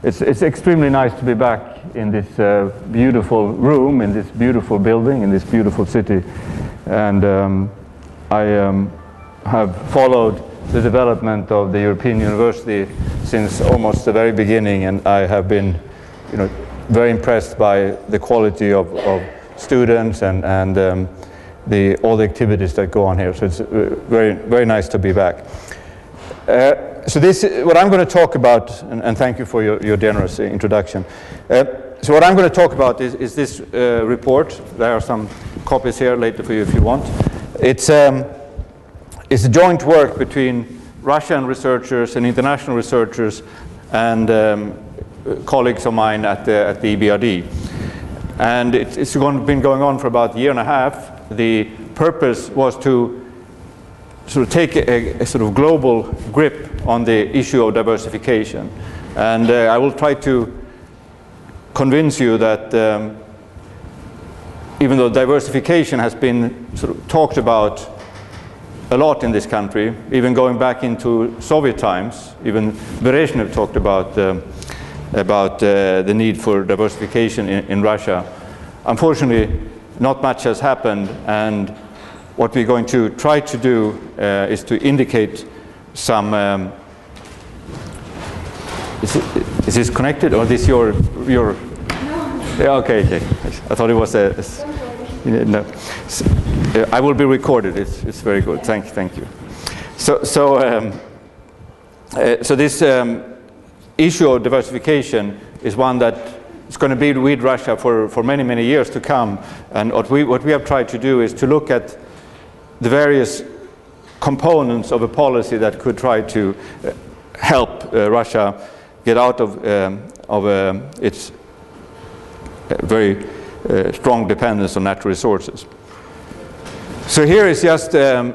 It's extremely nice to be back in this beautiful room, in this beautiful building, in this beautiful city. And I have followed the development of the European University since almost the very beginning, and I have been, very impressed by the quality of students and all the activities that go on here. So it's very, very nice to be back. So what I'm going to talk about, and thank you for your generous introduction. So what I'm going to talk about is this report. There are some copies here later for you if you want. It's a joint work between Russian researchers and international researchers and colleagues of mine at the EBRD. And it's been going on for about a year and a half. The purpose was to sort of take a sort of global grip on the issue of diversification. And I will try to convince you that even though diversification has been sort of talked about a lot in this country, even going back into Soviet times, even Brezhnev talked about the need for diversification in Russia. Unfortunately, not much has happened, and what we're going to try to do is to indicate some. Is this connected, or is this your? No. Yeah, okay. I thought it was no. I will be recorded. It's very good. Thank you. So this issue of diversification is one that is going to be with Russia for many years to come. And what we have tried to do is to look at the various components of a policy that could try to help Russia get out of its very strong dependence on natural resources. So here is just a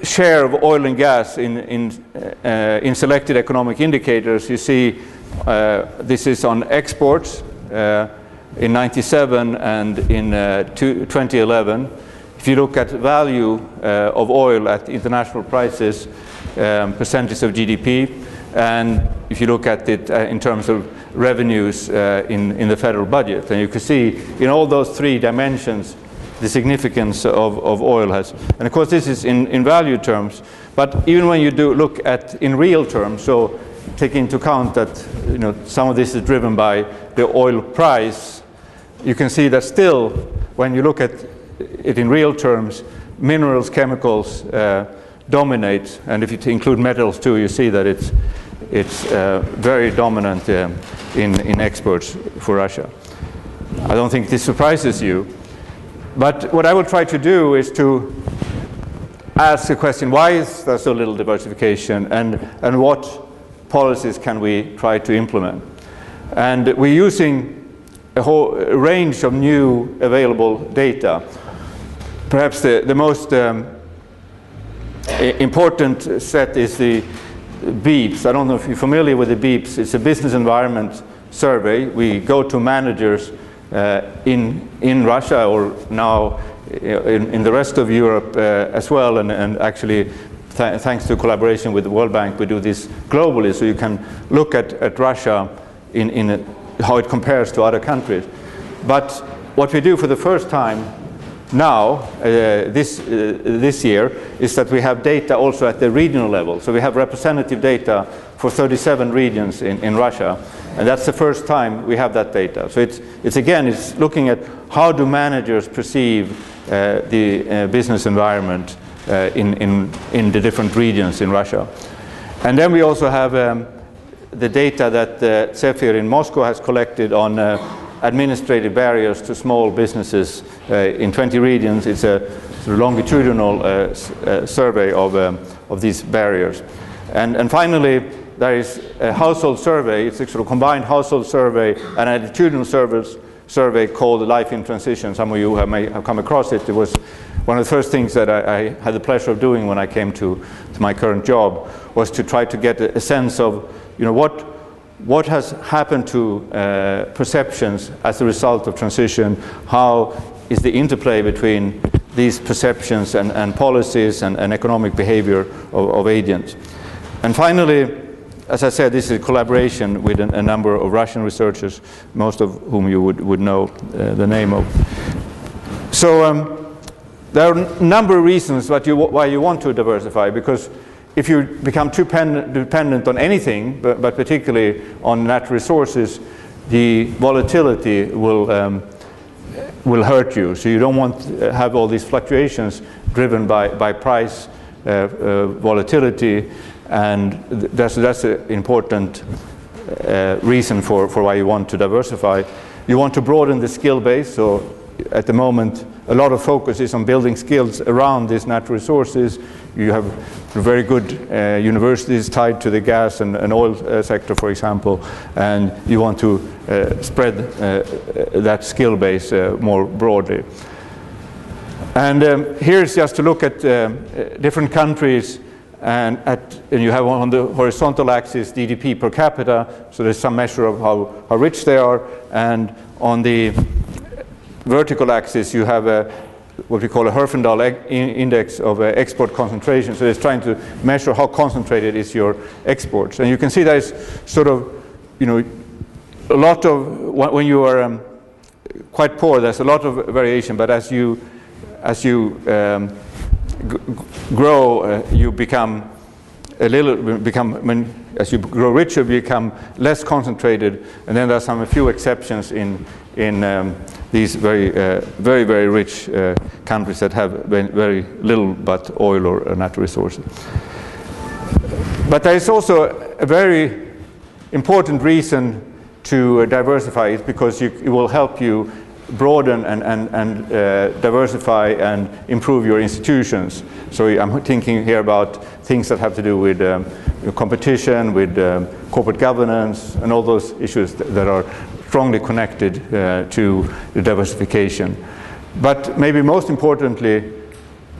share of oil and gas in selected economic indicators. You see this is on exports in 97 and in 2011. If you look at value of oil at international prices, percentage of GDP, and if you look at it in terms of revenues in the federal budget, and you can see in all those three dimensions the significance of oil has. And of course this is in value terms, but even when you do look at in real terms, so take into account that some of this is driven by the oil price, you can see that still when you look at it in real terms, minerals, chemicals dominate, and if you include metals too, you see that it's very dominant in exports for Russia. I don't think this surprises you, but what I will try to do is to ask the question, why is there so little diversification, and what policies can we try to implement? And we're using a whole range of new available data. Perhaps the most important set is the BEEPS. I don't know if you're familiar with the BEEPS. It's a business environment survey. We go to managers in Russia, or now in the rest of Europe as well, and actually thanks to collaboration with the World Bank, we do this globally, so you can look at Russia in how it compares to other countries. But what we do for the first time now, this year, is that we have data also at the regional level. So we have representative data for 37 regions in Russia, and that's the first time we have that data. So it's looking at how do managers perceive the business environment in the different regions in Russia. And then we also have the data that Zephyr in Moscow has collected on administrative barriers to small businesses in 20 regions. It's a sort of longitudinal survey of these barriers. And finally, there is a household survey. It's a sort of combined household survey and attitudinal survey called Life in Transition. Some of you may have come across it. It was one of the first things that I had the pleasure of doing when I came to my current job, was to try to get a sense of what has happened to perceptions as a result of transition. How is the interplay between these perceptions and policies and economic behavior of agents? And finally, as I said, this is a collaboration with a number of Russian researchers, most of whom you would know the name of. So there are a number of reasons why you want to diversify, because if you become too dependent on anything, but particularly on natural resources, the volatility will hurt you. So you don't want to have all these fluctuations driven by price volatility, and that's an important reason for why you want to diversify. You want to broaden the skill base. So at the moment, a lot of focus is on building skills around these natural resources. You have very good universities tied to the gas and oil sector, for example, and you want to spread that skill base more broadly. And here's just to look at different countries, and you have on the horizontal axis GDP per capita, so there's some measure of how rich they are, and on the vertical axis you have what we call a Herfindahl index of export concentration. So it's trying to measure how concentrated is your exports. And you can see there is sort of, a lot of, when you are quite poor, there's a lot of variation, but as you grow, you become as you grow richer, you become less concentrated, and then there are a few exceptions in these very rich countries that have very little but oil or natural resources. But there is also a very important reason to diversify. It's because it will help you broaden and diversify and improve your institutions. So I'm thinking here about things that have to do with competition, with corporate governance, and all those issues that are strongly connected to the diversification. But maybe most importantly,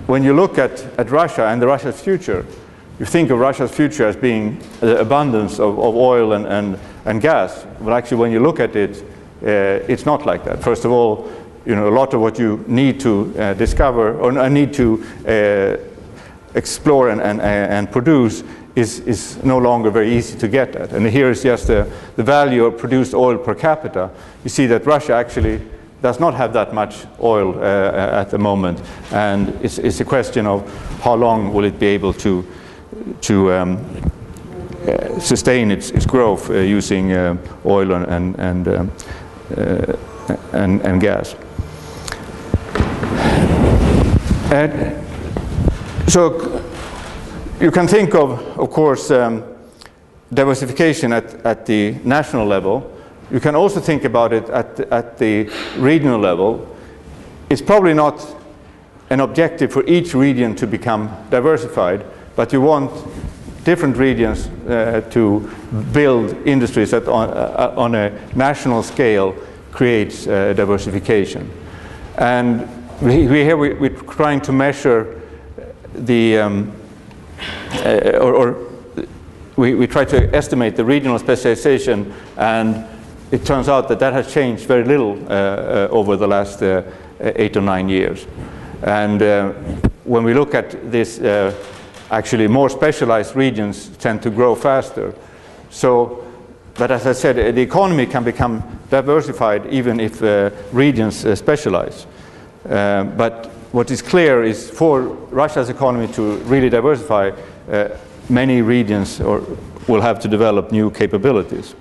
when you look at Russia and Russia's future, you think of Russia's future as being the abundance of oil and gas. But actually, when you look at it, it's not like that. First of all, a lot of what you need to discover or need to explore and produce is no longer very easy to get at. And here is just the value of produced oil per capita. You see that Russia actually does not have that much oil at the moment, and it's a question of how long will it be able to sustain its growth using oil and gas. And so you can think of course, diversification at the national level. You can also think about it at the regional level. It's probably not an objective for each region to become diversified, but you want different regions to build industries that on a national scale creates diversification. And we're trying to measure the we try to estimate the regional specialization, and it turns out that has changed very little over the last 8 or 9 years. And when we look at this, actually more specialized regions tend to grow faster. So, but as I said, the economy can become diversified even if regions specialize. But what is clear is for Russia's economy to really diversify, many regions will have to develop new capabilities.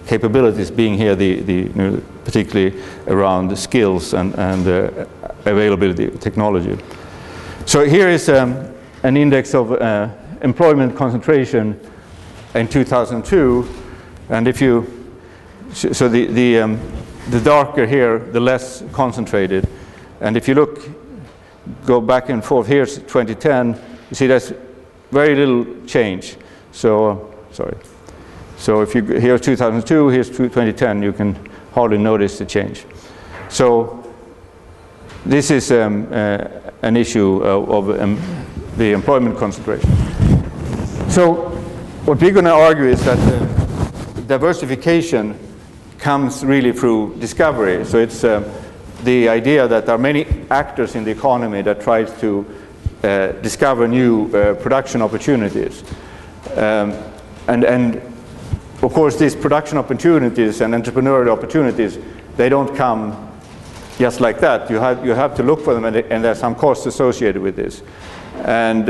Capabilities being here particularly around the skills and availability of technology. So here is an index of employment concentration in 2002, and if you so the darker here, the less concentrated, and if you go back and forth, here's 2010, you see there's very little change. So sorry. So if here's 2002, here's 2010, you can hardly notice the change. So this is an issue of the employment concentration. So what we're going to argue is that diversification comes really through discovery. So it's the idea that there are many actors in the economy that tries to discover new production opportunities. And of course, these production opportunities and entrepreneurial opportunities, they don't come just like that. You have to look for them, and there's some costs associated with this. And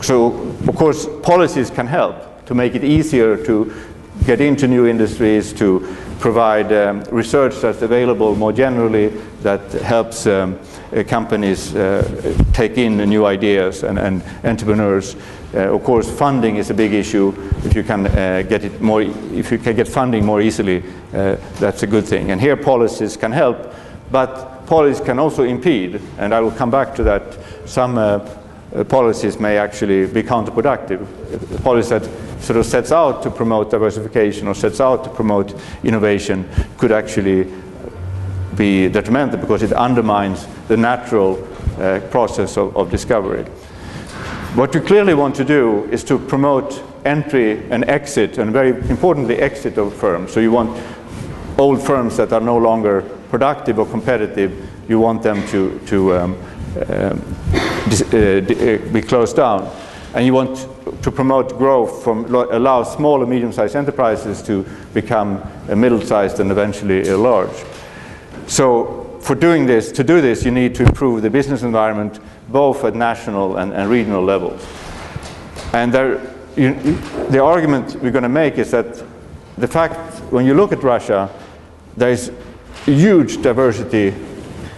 so, of course, policies can help to make it easier to get into new industries, to provide research that's available more generally, that helps companies take in new ideas and entrepreneurs. Of course, funding is a big issue. If you can if you can get funding more easily, that's a good thing. And here, policies can help, but policies can also impede. And I will come back to that. Some policies may actually be counterproductive. A policy that sort of sets out to promote diversification or sets out to promote innovation could actually be detrimental because it undermines the natural process of discovery. What you clearly want to do is to promote entry and exit, and very importantly, exit of firms. So you want old firms that are no longer productive or competitive, you want them to be closed down. And you want to promote growth, allow small and medium-sized enterprises to become middle-sized and eventually large. So to do this, you need to improve the business environment both at national and regional levels. And the argument we're going to make is that the fact, when you look at Russia, there is huge diversity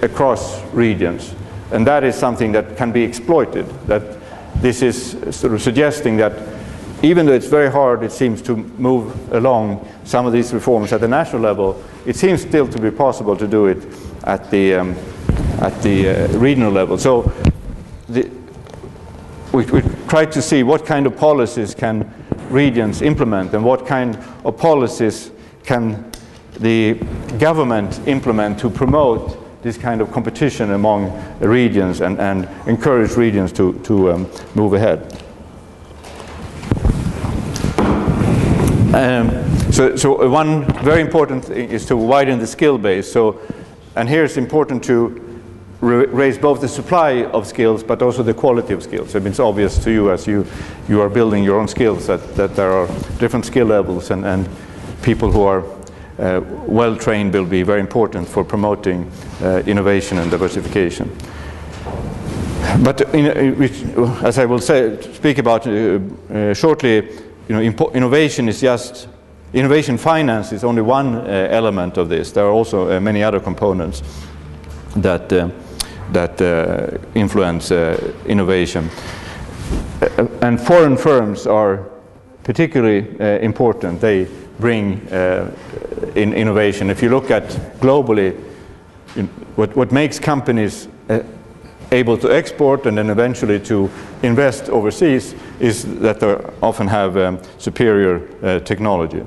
across regions. And that is something that can be exploited. That this is sort of suggesting that even though it's very hard, it seems, to move along some of these reforms at the national level, it seems still to be possible to do it at the regional level. So we try to see what kind of policies can regions implement and what kind of policies can the government implement to promote this kind of competition among regions and encourage regions to move ahead. So one very important thing is to widen the skill base. And here it's important to raise both the supply of skills but also the quality of skills. I mean, it's obvious to you as you are building your own skills that there are different skill levels, and people who are well trained will be very important for promoting innovation and diversification. But as I will speak about shortly, innovation finance is only one element of this. There are also many other components that influence innovation. And foreign firms are particularly important. They bring in innovation. If you look at globally, what makes companies able to export and then eventually to invest overseas is that they often have superior technology.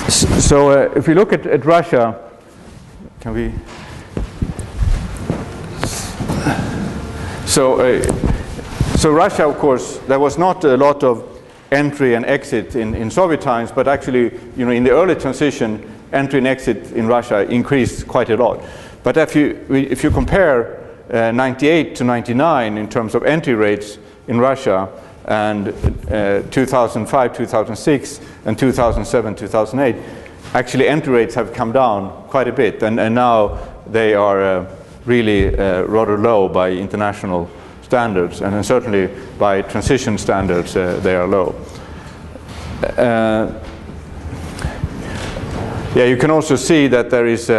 So if we look at Russia, can we? So Russia, of course, there was not a lot of entry and exit in Soviet times, but actually, in the early transition, entry and exit in Russia increased quite a lot. But if you compare 98 to 99 in terms of entry rates in Russia, and 2005, 2006, and 2007, 2008, actually entry rates have come down quite a bit, and now they are really rather low by international standards, and certainly by transition standards they are low. Yeah, you can also see that there is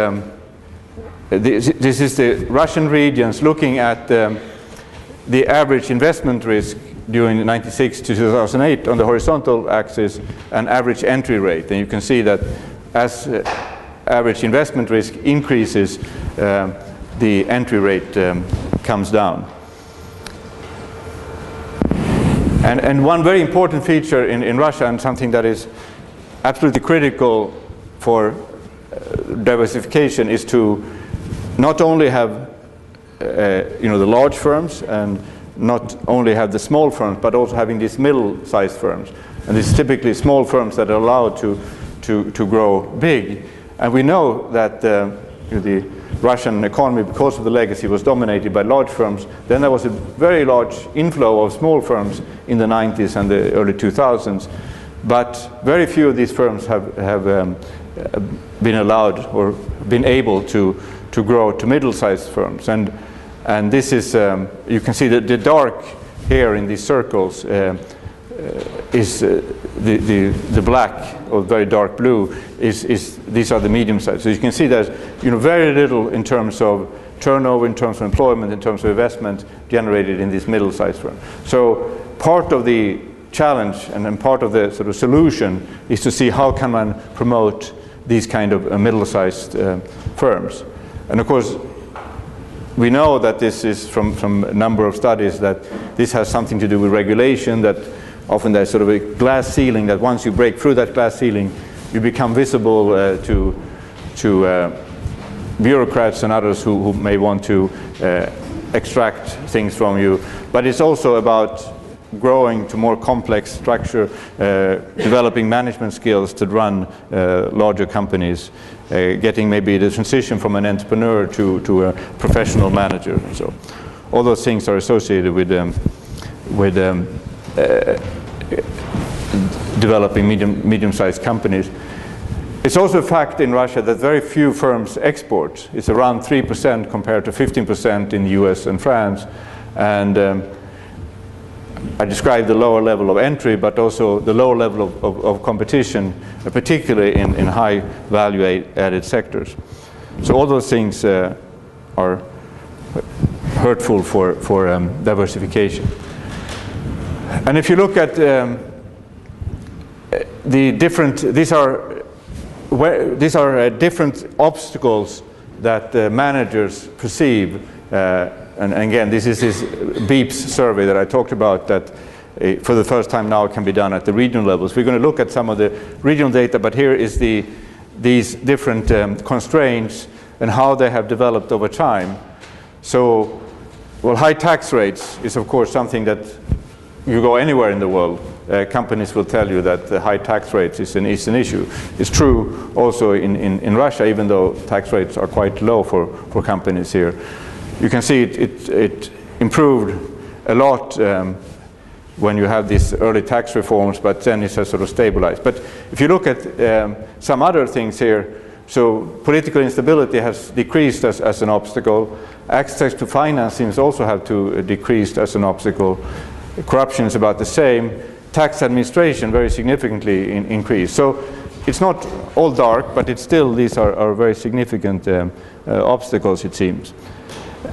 this is the Russian regions looking at the average investment risk during 96 to 2008 on the horizontal axis, and average entry rate. And you can see that as average investment risk increases, the entry rate comes down. And one very important feature in Russia, and something that is absolutely critical for diversification, is to not only have the large firms and not only have the small firms, but also having these middle-sized firms. And these typically small firms that are allowed to grow big. And we know that the Russian economy, because of the legacy, was dominated by large firms. Then there was a very large inflow of small firms in the 90s and the early 2000s. But very few of these firms have been allowed or been able to grow to middle-sized firms. And this is, you can see that the dark here in these circles is the black or very dark blue these are the medium size. So you can see there's very little in terms of turnover, in terms of employment, in terms of investment generated in these middle-sized firms. So part of the challenge and then part of the sort of solution is to see how can one promote these kind of middle-sized firms. And of course, we know that this is from a number of studies that this has something to do with regulation, that often there's sort of a glass ceiling, that once you break through that glass ceiling, you become visible to bureaucrats and others who may want to extract things from you. But it's also about growing to more complex structure, developing management skills to run larger companies, getting maybe the transition from an entrepreneur to a professional manager. And so all those things are associated with developing medium-sized companies. It's also a fact in Russia that very few firms export. It's around 3% compared to 15% in the US and France. And I described the lower level of entry, but also the lower level of competition, particularly in high value-added sectors. So all those things are hurtful for diversification. And if you look at the different, these are different obstacles that managers perceive. And again, this is this BEEPS survey that I talked about that for the first time now can be done at the regional levels. We're going to look at some of the regional data, but here is these different constraints and how they have developed over time. So, well, high tax rates is of course something that you go anywhere in the world, companies will tell you that the high tax rates is an issue. It's true also in Russia, even though tax rates are quite low for companies here. You can see it improved a lot when you have these early tax reforms, but then it has sort of stabilized. But if you look at some other things here, so political instability has decreased as an obstacle. Access to financings also have to decreased as an obstacle. Corruption is about the same. Tax administration very significantly increased. So it's not all dark, but it's still, these are very significant obstacles, it seems.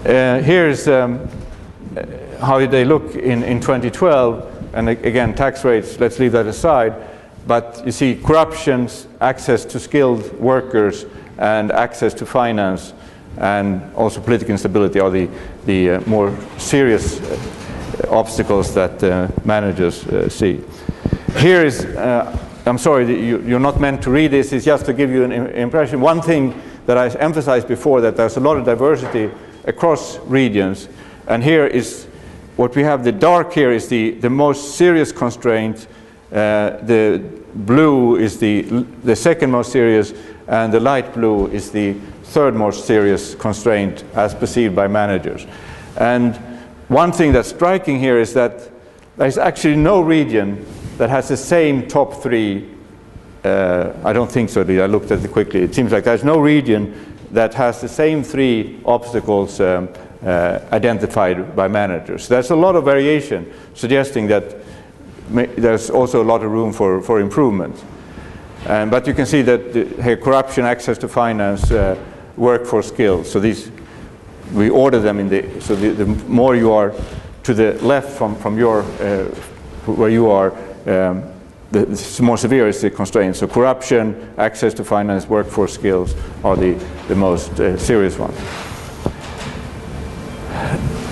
Here's how they look in 2012, and again, tax rates, let's leave that aside, but you see corruption, access to skilled workers, and access to finance, and also political instability are the more serious obstacles that managers see. Here is, I'm sorry, you're not meant to read this, it's just to give you an impression. One thing that I emphasized before, that there's a lot of diversity across regions, and here is what we have. The dark here is the most serious constraint, the blue is the second most serious, and the light blue is the third most serious constraint as perceived by managers. And one thing that's striking here is that there's actually no region that has the same top three. I don't think so, I looked at it quickly. It seems like there's no region that has the same three obstacles identified by managers. There's a lot of variation, suggesting that there's also a lot of room for improvement. But you can see that corruption, access to finance, workforce skills. So these, we order them in so the more you are to the left from your, where you are, the more severe is the constraints. So corruption, access to finance, workforce skills are the most serious ones.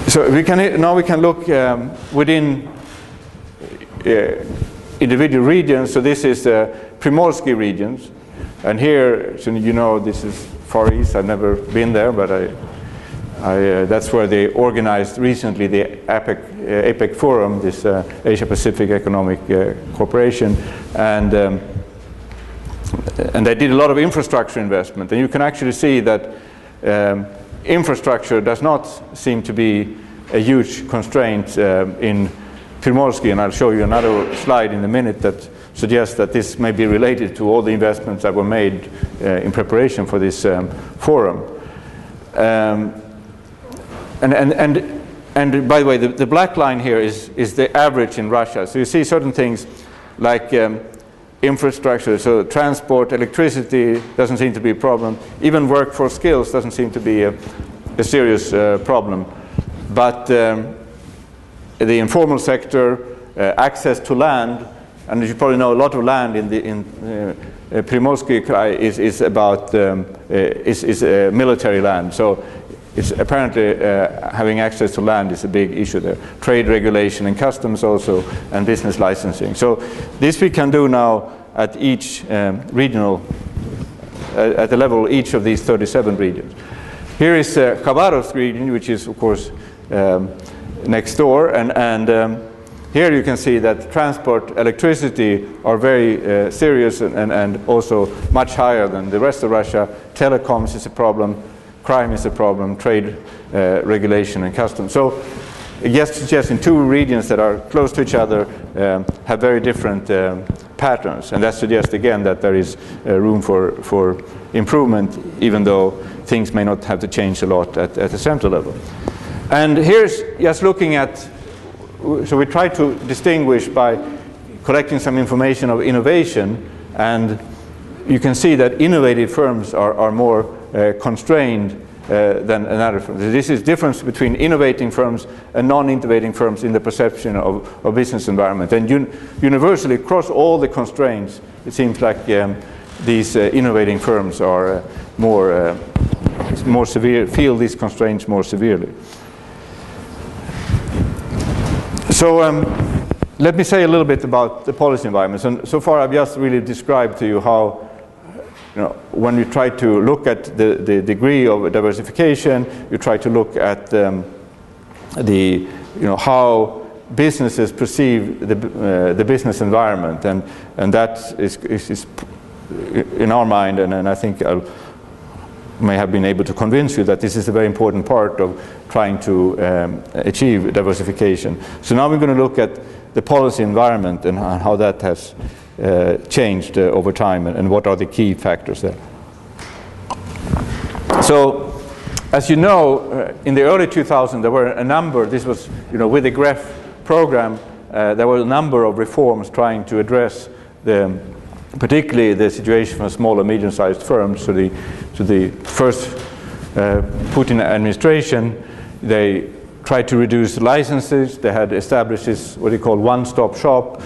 So now we can look within individual regions. So this is Primorsky regions, and here, so you know, this is Far East. I've never been there, but that's where they organized recently the APEC forum, this Asia Pacific Economic Cooperation, and they did a lot of infrastructure investment. And you can actually see that infrastructure does not seem to be a huge constraint in Primorsky, and I'll show you another slide in a minute that suggests that this may be related to all the investments that were made in preparation for this forum. And by the way, the black line here is the average in Russia. So you see certain things like infrastructure, so transport, electricity doesn't seem to be a problem. Even workforce skills doesn't seem to be a serious problem. But the informal sector, access to land, and as you probably know, a lot of land in Primorsky Krai is about military land. So it's apparently having access to land is a big issue there. Trade regulation and customs also, and business licensing. So this we can do now at each regional, at the level of each of these 37 regions. Here is Khabarovsk region, which is of course next door, and here you can see that transport, electricity are very serious and also much higher than the rest of Russia. Telecoms is a problem, crime is a problem, trade regulation and customs. So just in two regions that are close to each other have very different patterns, and that suggests again that there is room for improvement, even though things may not have to change a lot at the central level. And here's just looking at, so we try to distinguish by collecting some information of innovation, and you can see that innovative firms are more constrained than another firm. This is difference between innovating firms and non-innovating firms in the perception of business environment. And universally, across all the constraints, it seems like these innovating firms are more severe, feel these constraints more severely. So let me say a little bit about the policy environments. And so far I've just really described to you how, when you try to look at the degree of diversification, you try to look at how businesses perceive the business environment, and that is in our mind, and I think I may have been able to convince you that this is a very important part of trying to achieve diversification. So now we're going to look at the policy environment and how that has changed over time, and what are the key factors there. So, as you know, in the early 2000s there were a number, this was, with the GREF program, there were a number of reforms trying to address particularly the situation for small and medium-sized firms. So the first Putin administration, they tried to reduce licenses. They had established this, what they call one-stop shop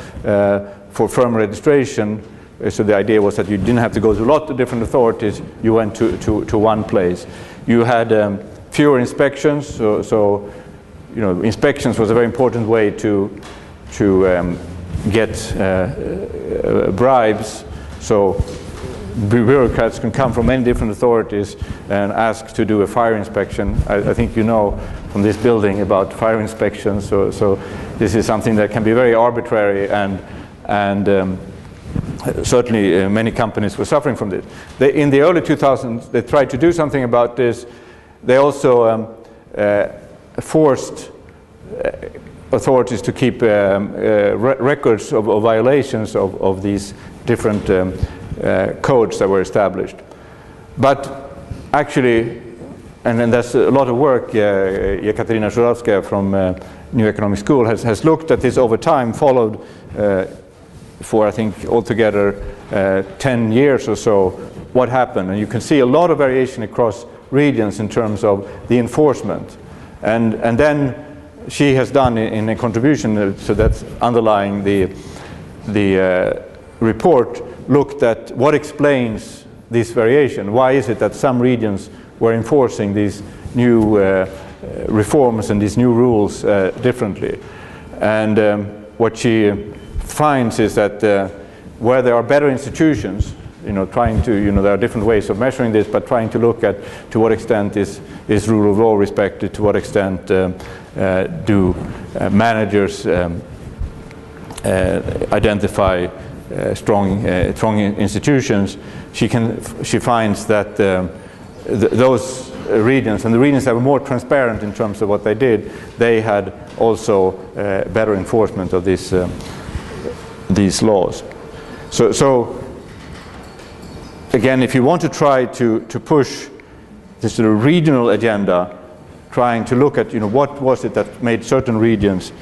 for firm registration. So the idea was that you didn't have to go to a lot of different authorities. You went to one place. You had fewer inspections. So inspections was a very important way to get bribes. So bureaucrats can come from many different authorities and ask to do a fire inspection. I think you know from this building about fire inspections. So this is something that can be very arbitrary, and certainly many companies were suffering from this. In the early 2000s, they tried to do something about this. They also forced authorities to keep records of violations of these different codes that were established. But actually, and that's a lot of work, Ekaterina Zhuravskaya from New Economic School has looked at this over time, followed for I think altogether 10 years or so what happened. And you can see a lot of variation across regions in terms of the enforcement. And then she has done in a contribution, so that's underlying the report, looked at what explains this variation. Why is it that some regions were enforcing these new reforms and these new rules differently? And what she finds is that where there are better institutions, trying to, there are different ways of measuring this, but trying to look at to what extent is rule of law respected, to what extent do managers identify strong institutions. She finds that those regions, and the regions that were more transparent in terms of what they did, they had also better enforcement of these laws. So again, if you want to try to push this sort of regional agenda, trying to look at what was it that made certain regions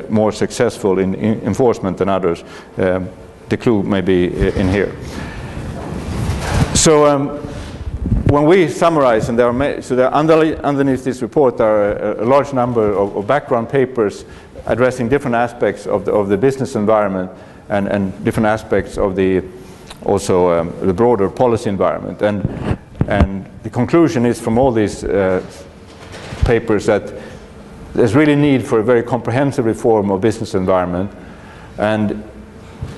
more successful in enforcement than others, the clue may be in here. So when we summarize, and underneath this report there are a large number of background papers addressing different aspects of the business environment and different aspects of the broader policy environment. And the conclusion is from all these papers that there's really need for a very comprehensive reform of business environment, and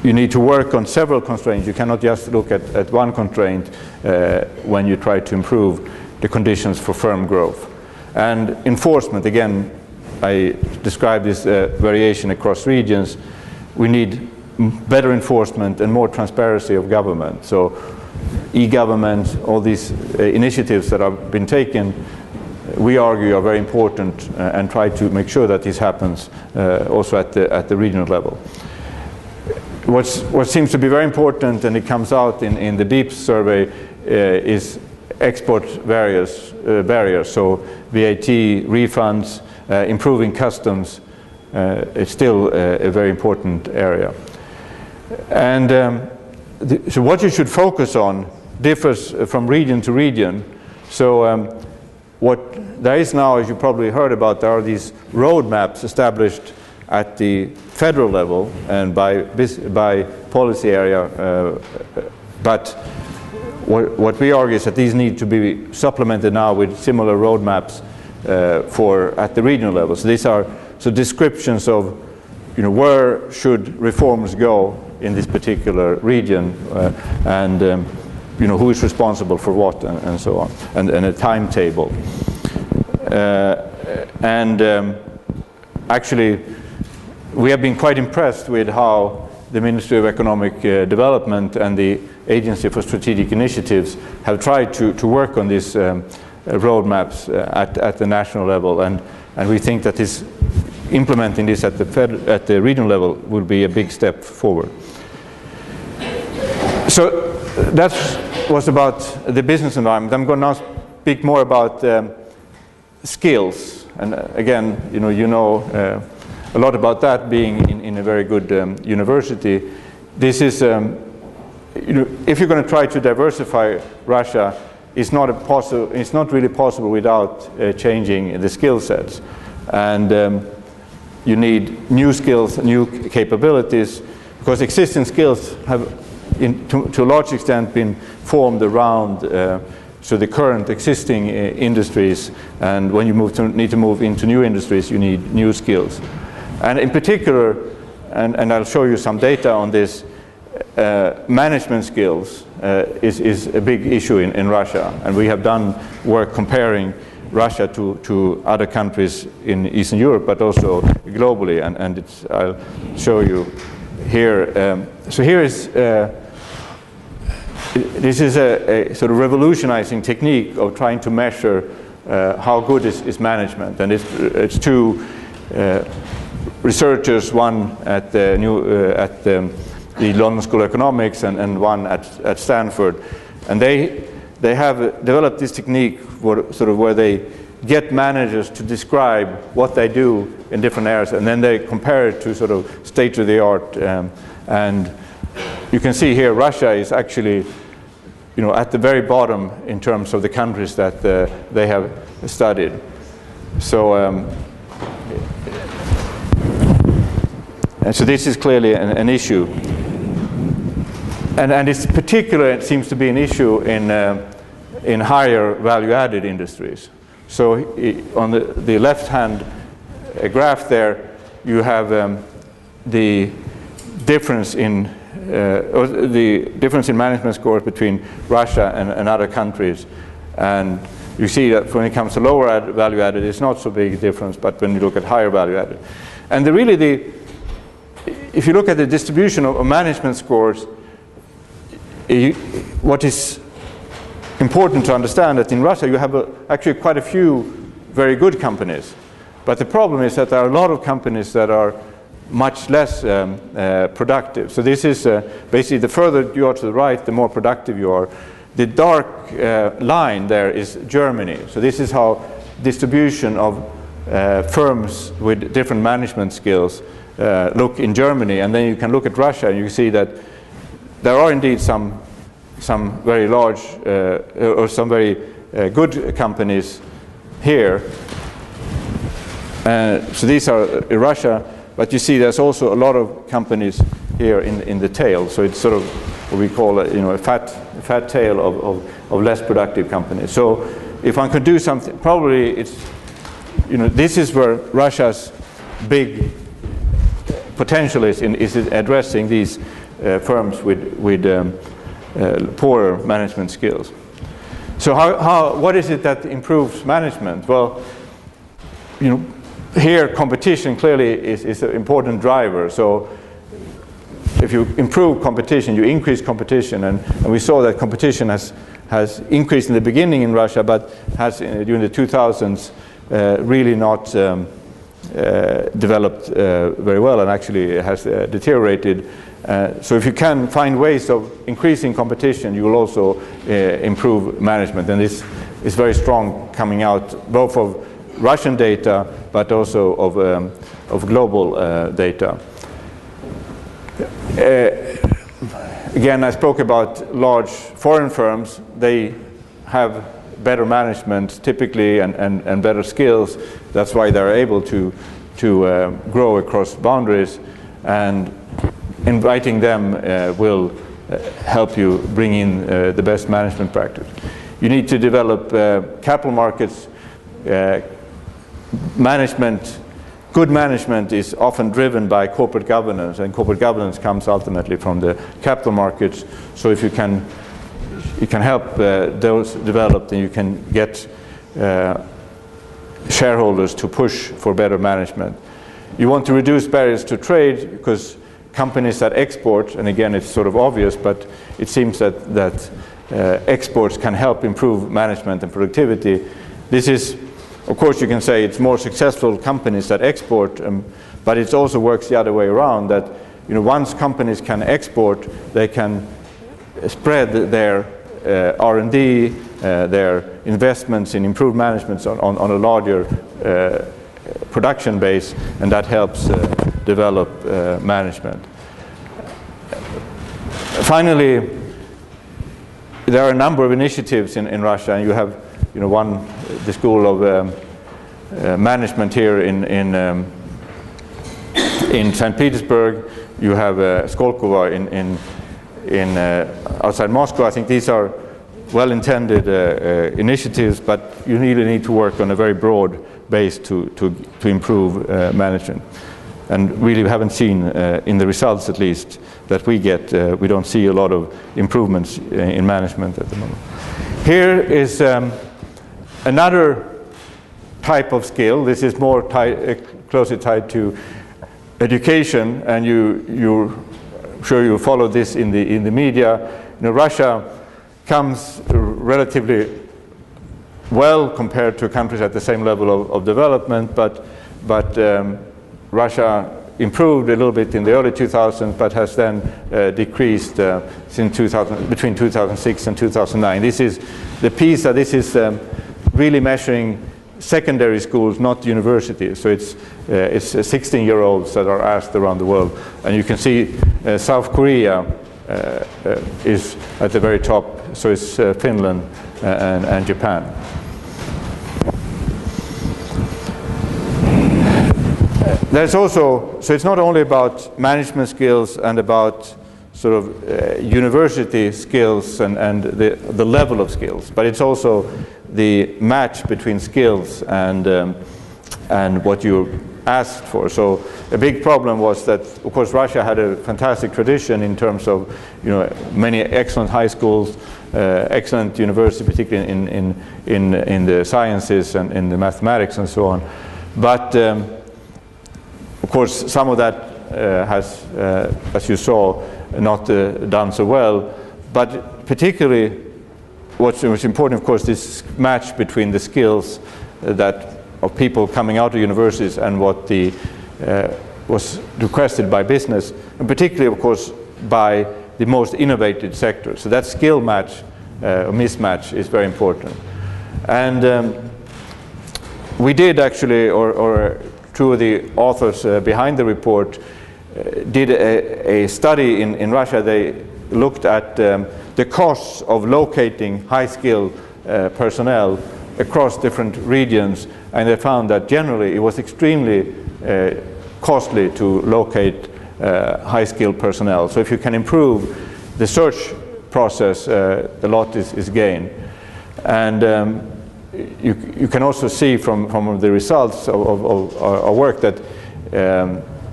you need to work on several constraints. You cannot just look at one constraint when you try to improve the conditions for firm growth. And enforcement, again, I described this variation across regions. We need better enforcement and more transparency of government. So e-government, all these initiatives that have been taken, we argue are very important and try to make sure that this happens also at the regional level. What seems to be very important, and it comes out in the BEEPS survey, is export barriers. So VAT, refunds, improving customs is still a very important area. And so what you should focus on differs from region to region. So what there is now, as you probably heard about, there are these roadmaps established at the federal level and by policy area, but what we argue is that these need to be supplemented now with similar roadmaps at the regional level. So these are descriptions of where should reforms go in this particular region, and who is responsible for what, and so on, and a timetable. Actually, we have been quite impressed with how the Ministry of Economic Development and the Agency for Strategic Initiatives have tried to work on these roadmaps at the national level, and we think that implementing this at the regional level will be a big step forward. So that was about the business environment. I'm going to now speak more about skills, and again, you know a lot about that, being in a very good university. This is, if you're going to try to diversify Russia, it's not really possible without changing the skill sets, and you need new skills, new capabilities, because existing skills have, to a large extent, been formed around the current existing industries, and when you need to move into new industries, you need new skills. And in particular, and I'll show you some data on this, management skills is a big issue in Russia, and we have done work comparing Russia to other countries in Eastern Europe, but also globally, and I'll show you here. So here is this is a sort of revolutionizing technique of trying to measure how good is management, and it's two researchers, one at the London School of Economics and one at Stanford, and they have developed this technique where they get managers to describe what they do in different areas, and then they compare it to state of the art, and you can see here Russia is actually at the very bottom in terms of the countries that they have studied. So and so this is clearly an issue, and it's particular, it seems to be an issue in higher value-added industries. So on the left-hand graph there, you have the difference in management scores between Russia and other countries, and you see that when it comes to lower value-added, it's not so big a difference, but when you look at higher value-added, and if you look at the distribution of management scores, what is important to understand that in Russia you have actually quite a few very good companies. But the problem is that there are a lot of companies that are much less productive. So this is basically the further you are to the right, the more productive you are. The dark line there is Germany. So this is how distribution of firms with different management skills look in Germany. And then you can look at Russia and you see that there are indeed some very large or some very good companies here. So these are Russia, but you see there's also a lot of companies here in the tail. So it's sort of what we call a fat tail of less productive companies. So if one could do something, probably it's, this is where Russia's big potential is addressing these firms with poorer management skills. So what is it that improves management? Well, here competition clearly is an important driver. So if you improve competition, you increase competition, and we saw that competition has increased in the beginning in Russia, but has during the 2000s really not developed very well, and actually has deteriorated. So if you can find ways of increasing competition, you will also improve management. And this is very strong coming out both of Russian data, but also of global data. Again, I spoke about large foreign firms. They have better management typically and better skills. That's why they're able to grow across boundaries, and inviting them will help you bring in the best management practice. You need to develop capital markets. Good management is often driven by corporate governance, and corporate governance comes ultimately from the capital markets. So if you can help those develop, then you can get shareholders to push for better management. You want to reduce barriers to trade, because companies that export, and again it's sort of obvious, but it seems that exports can help improve management and productivity. This is, of course, you can say it's more successful companies that export, but it also works the other way around, that once companies can export, they can spread their R&D, their investments in improved management on a larger production base, and that helps develop management. Finally, there are a number of initiatives in Russia, and you have the School of Management here in St. Petersburg. You have Skolkovo in outside Moscow. I think these are well-intended initiatives, but you really need to work on a very broad base to improve management. And really we haven't seen, in the results at least, that we get, we don't see a lot of improvements in management at the moment. Here is another type of skill. This is more closely tied to education, and you're sure you follow this in the media. Russia comes relatively well compared to countries at the same level of development, but Russia improved a little bit in the early 2000s, but has then decreased since between 2006 and 2009. This is the PISA. This is really measuring secondary schools, not universities. So it's 16-year-olds that are asked around the world, and you can see South Korea is at the very top. So it's Finland and Japan. There's also, so it's not only about management skills and about sort of university skills and the level of skills, but it's also the match between skills and what you asked for. So a big problem was that, of course, Russia had a fantastic tradition in terms of many excellent high schools, excellent university, particularly in the sciences and in the mathematics and so on. But of course, some of that has, as you saw, not done so well. But particularly what's important, of course, this match between the skills of people coming out of universities and what was requested by business, and particularly, of course, by the most innovative sectors. So that skill match, or mismatch, is very important. And we did actually, or two of the authors behind the report did a study in Russia. They looked at the costs of locating high-skilled personnel across different regions, and they found that generally it was extremely costly to locate high-skilled personnel. So if you can improve the search process, a lot is gained. And you can also see from the results of our work that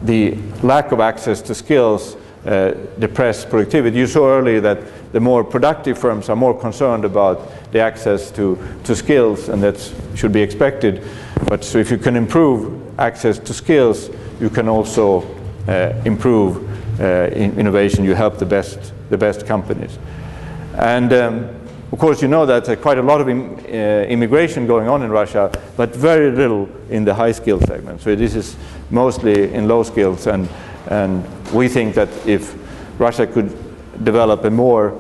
the lack of access to skills depress productivity. You saw earlier that the more productive firms are more concerned about the access to skills, and that should be expected. But so if you can improve access to skills, you can also improve innovation. You help the best companies. And of course, you know that there's quite a lot of immigration going on in Russia, but very little in the high skill segment. So this is mostly in low skills, and we think that if Russia could develop a more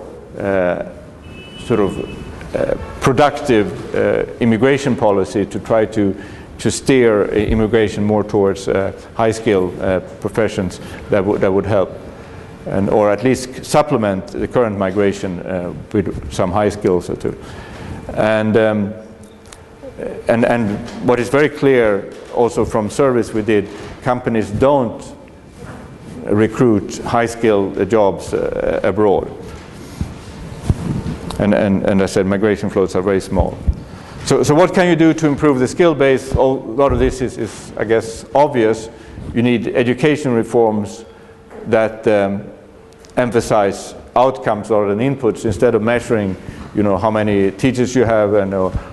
productive immigration policy to try to steer immigration more towards high skill professions, that would help, or at least supplement the current migration with some high skills or two. And what is very clear also from surveys we did, companies don't recruit high-skilled jobs abroad. And as I said, migration flows are very small. So what can you do to improve the skill base? A lot of this is I guess, obvious. You need education reforms that emphasize outcomes rather than inputs, instead of measuring, how many teachers you have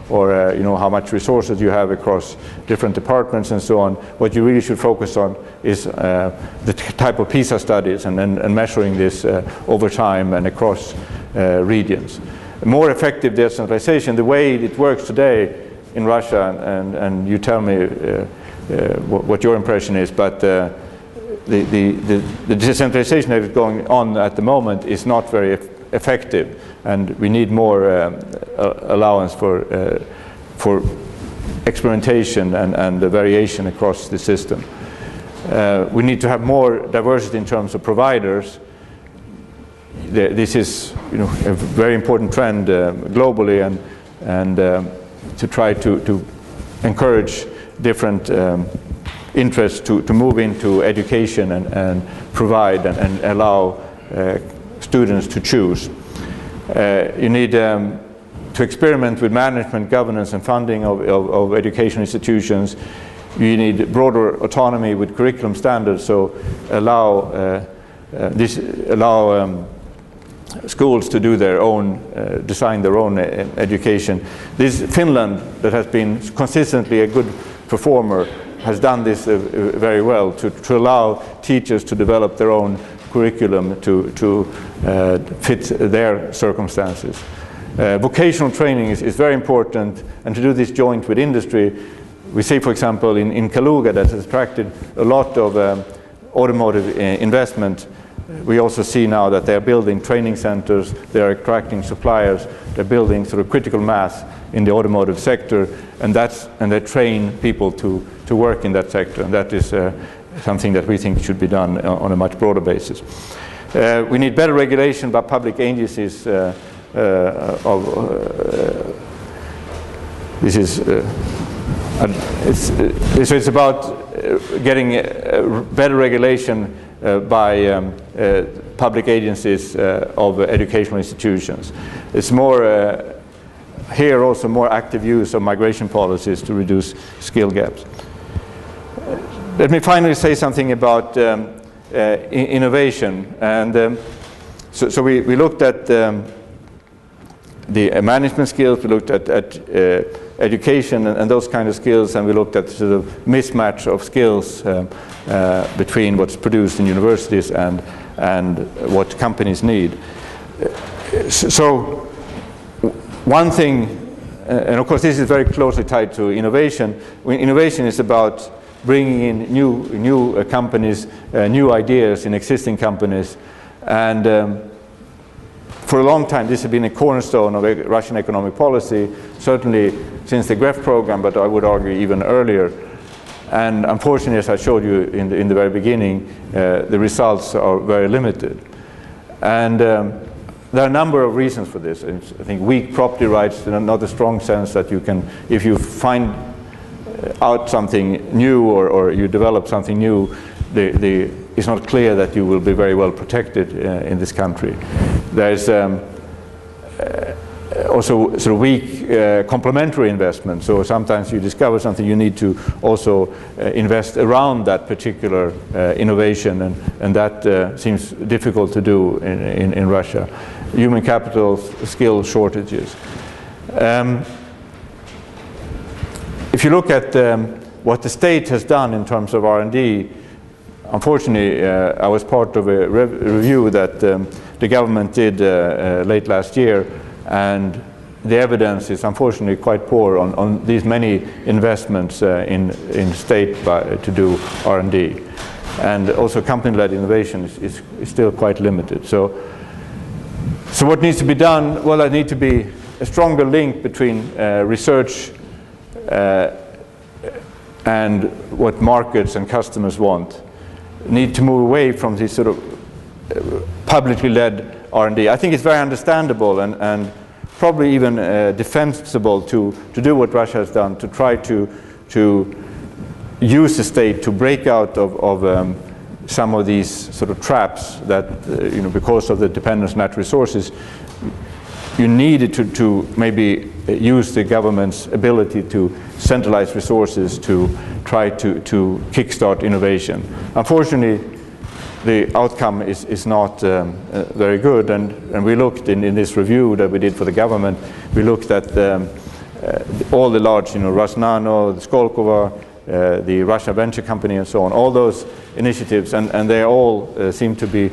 or how much resources you have across different departments and so on. What you really should focus on is the type of PISA studies and measuring this over time and across regions. More effective decentralization, the way it works today in Russia, and you tell me what your impression is, but the decentralization that is going on at the moment is not very effective, and we need more allowance for experimentation and variation across the system. We need to have more diversity in terms of providers. This is a very important trend globally, and to try to encourage different interests to move into education and provide and allow students to choose. You need to experiment with management, governance, and funding of education institutions. You need broader autonomy with curriculum standards, so allow schools to do their own, design their own education. Finland, that has been consistently a good performer, has done this very well, to allow teachers to develop their own curriculum to fit their circumstances. Vocational training is very important, and to do this joint with industry. We see, for example, in Kaluga, that has attracted a lot of automotive investment. We also see now that they're building training centers, they're attracting suppliers, they're building sort of critical mass in the automotive sector, and they train people to work in that sector, and that is something that we think should be done on a much broader basis. We need better regulation by public agencies it's about getting better regulation by public agencies of educational institutions. It's more here also more active use of migration policies to reduce skill gaps. Let me finally say something about innovation. And so we looked at the management skills, we looked at education and those kind of skills, and we looked at sort of mismatch of skills between what's produced in universities and what companies need. So one thing, and of course this is very closely tied to innovation. Innovation is about bringing in new companies, new ideas in existing companies, and for a long time this has been a cornerstone of Russian economic policy, certainly since the GREF program, but I would argue even earlier. And unfortunately, as I showed you in the very beginning, the results are very limited. And there are a number of reasons for this. I think weak property rights, not a strong sense that you can, if you find out something new or you develop something new, it's not clear that you will be very well protected in this country. There's also sort of weak complementary investment. So sometimes you discover something, you need to also invest around that particular innovation, and that seems difficult to do in Russia. Human capital, skill shortages. If you look at what the state has done in terms of R&D, unfortunately, I was part of a review that the government did late last year, and the evidence is unfortunately quite poor on these many investments in state to do R&D. And also company-led innovation is still quite limited. So what needs to be done? Well, there needs to be a stronger link between research and what markets and customers want. Need to move away from this sort of publicly led R&D. I think it's very understandable and probably even defensible to do what Russia has done, to try to use the state to break out of some of these sort of traps that, because of the dependence on natural resources, you needed to maybe use the government's ability to centralize resources to try to kickstart innovation. Unfortunately, the outcome is not very good, and we looked in this review that we did for the government, we looked at all the large, Rosnano, the Skolkovo, the Russia Venture Company and so on, all those initiatives, and they all seem to be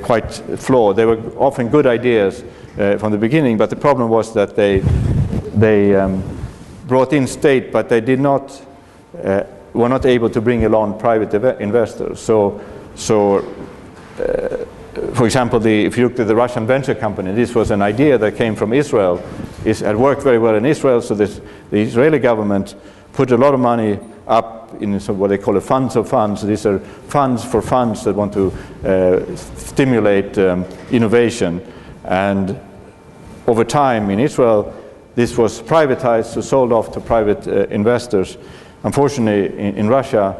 quite flawed. They were often good ideas from the beginning, but the problem was that they brought in state, but they did not, were not able to bring along private investors. So for example, if you look at the Russian Venture Company, this was an idea that came from Israel. It had worked very well in Israel, so the Israeli government put a lot of money up in what they call a funds of funds. These are funds for funds that want to stimulate innovation. And over time in Israel, this was privatized, so sold off to private investors. Unfortunately, in Russia,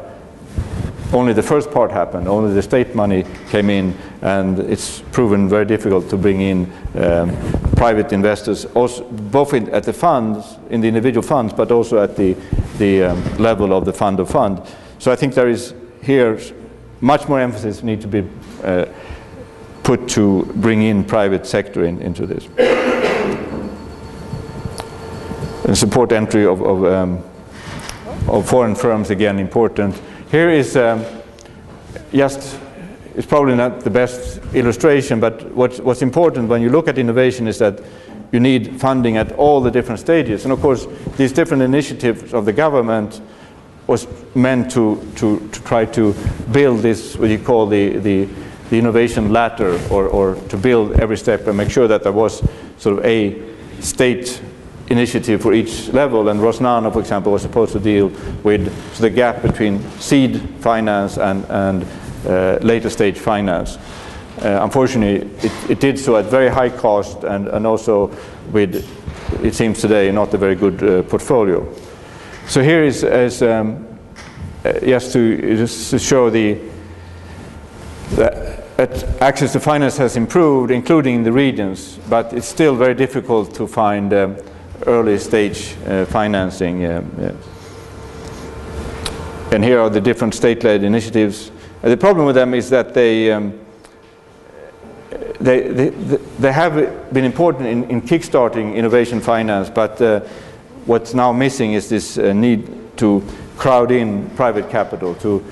only the first part happened, only the state money came in, and it's proven very difficult to bring in private investors, also, both at the funds, in the individual funds, but also at the level of the fund of fund. So I think there is here much more emphasis need to be put to bring in private sector into this. And support entry of foreign firms, again, important. Here is it's probably not the best illustration, but what's important when you look at innovation is that you need funding at all the different stages. And of course, these different initiatives of the government was meant to try to build this, what you call the innovation ladder, or to build every step and make sure that there was sort of a state initiative for each level. And Rosnano, for example, was supposed to deal with the gap between seed finance and later stage finance. Unfortunately, it did so at very high cost and also with, it seems today, not a very good portfolio. So here is just to show that access to finance has improved, including in the regions, but it's still very difficult to find early stage financing. And here are the different state-led initiatives. The problem with them is that they have been important in kickstarting innovation finance, but what's now missing is this need to crowd in private capital, to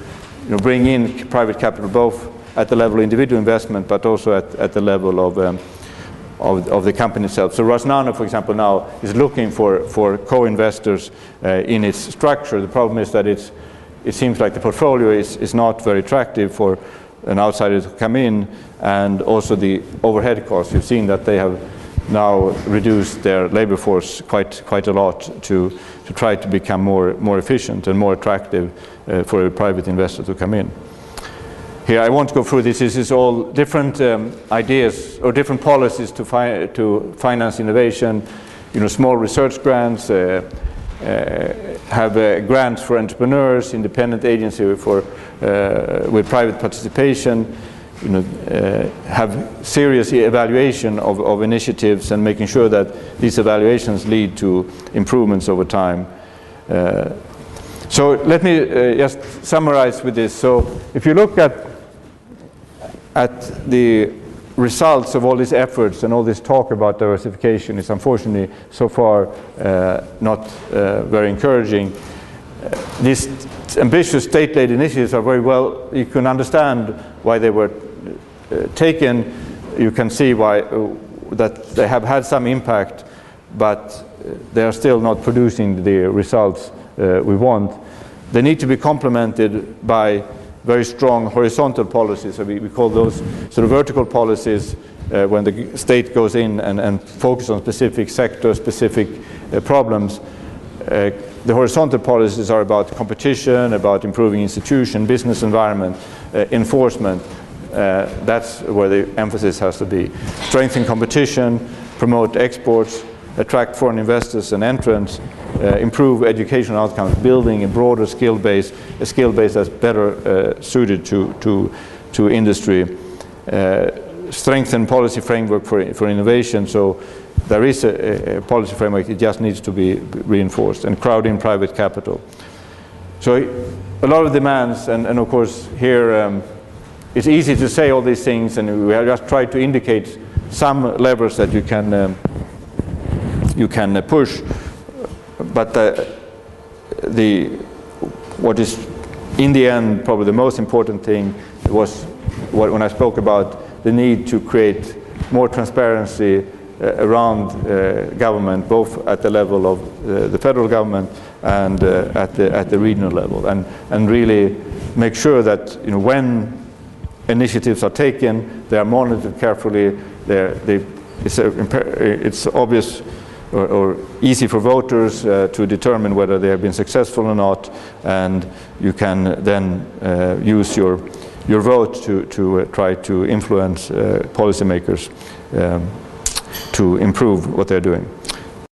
bring in private capital both at the level of individual investment, but also at the level of the company itself. So Rosnano, for example, now is looking for co-investors in its structure. The problem is that it seems like the portfolio is not very attractive for an outsider to come in, and also the overhead costs. You've seen that they have now reduced their labor force quite a lot to try to become more efficient and more attractive for a private investor to come in. Here, I won't go through this. This is all different ideas or different policies to finance innovation. You know, small research grants, have grants for entrepreneurs, independent agency with private participation. You know, have serious evaluation of initiatives and making sure that these evaluations lead to improvements over time. So let me just summarize with this. So if you look at the results of all these efforts and all this talk about diversification, is unfortunately so far not very encouraging. These ambitious state-led initiatives are very well, you can understand why they were taken. You can see why that they have had some impact, but they are still not producing the results we want. They need to be complemented by very strong horizontal policies. So we call those sort of vertical policies when the state goes in and focuses on specific sectors, specific problems. The horizontal policies are about competition, about improving institution, business environment, enforcement. That's where the emphasis has to be. Strengthen competition, promote exports, attract foreign investors and entrants, improve educational outcomes, building a broader skill base, a skill base that's better suited to industry. Strengthen policy framework for innovation. So there is a policy framework, it just needs to be reinforced, and crowd in private capital. So a lot of demands, and of course here it's easy to say all these things, and we have just tried to indicate some levers that you can push, but what is in the end probably the most important thing was when I spoke about the need to create more transparency around government, both at the level of the federal government and at the regional level, and really make sure that, you know, when initiatives are taken, they are monitored carefully. It's obvious or easy for voters to determine whether they have been successful or not, and you can then use your vote to try to influence policymakers to improve what they're doing.